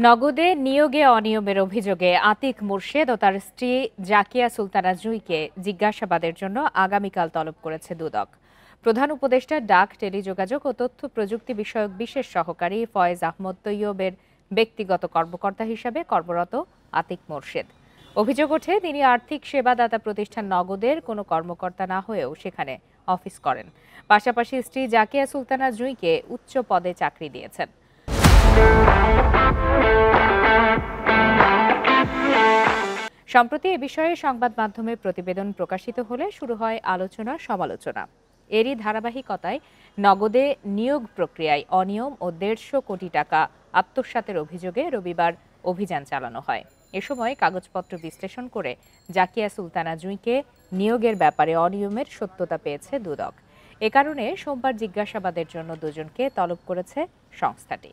নগদে নিয়োগে অনিয়মের অভিযোগে আতিক মুর্শেদ ও তার স্ত্রী জাকিয়া সুলতানা জুঁইকে জিজ্ঞাসাবাদের জন্য আগামীকাল তলব করেছে দুদক। প্রধান উপদেষ্টা ডাক, টেলিযোগাযোগ ও তথ্য প্রযুক্তি বিষয়ক বিশেষ সহকারী ফয়েজ আহমদ তৈয়বের ব্যক্তিগত কর্মকর্তা হিসেবে কর্মরত আতিক মুর্শেদ। অভিযোগ ওঠে, তিনি আর্থিক সেবাদাতা প্রতিষ্ঠান নগদের কোনো কর্মকর্তা না হয়েও সেখানে অফিস করেন। পাশাপাশি স্ত্রী জাকিয়া সুলতানা জুঁইকে উচ্চ পদে চাকরি দিয়েছেন। সম্প্রতি এ বিষয়ে সংবাদ মাধ্যমে প্রতিবেদন প্রকাশিত হলে শুরু হয় আলোচনা সমালোচনা। এরই ধারাবাহিকতায় নগদে নিয়োগ প্রক্রিয়ায় অনিয়ম ও ১৫০ কোটি টাকা আত্মসাতের অভিযোগে রবিবার অভিযান চালানো হয়। এ সময় কাগজপত্র বিশ্লেষণ করে জাকিয়া সুলতানা জুঁইকে নিয়োগের ব্যাপারে অনিয়মের সত্যতা পেয়েছে দুদক। এ কারণে সোমবার জিজ্ঞাসাবাদের জন্য দুজনকে তলব করেছে সংস্থাটি।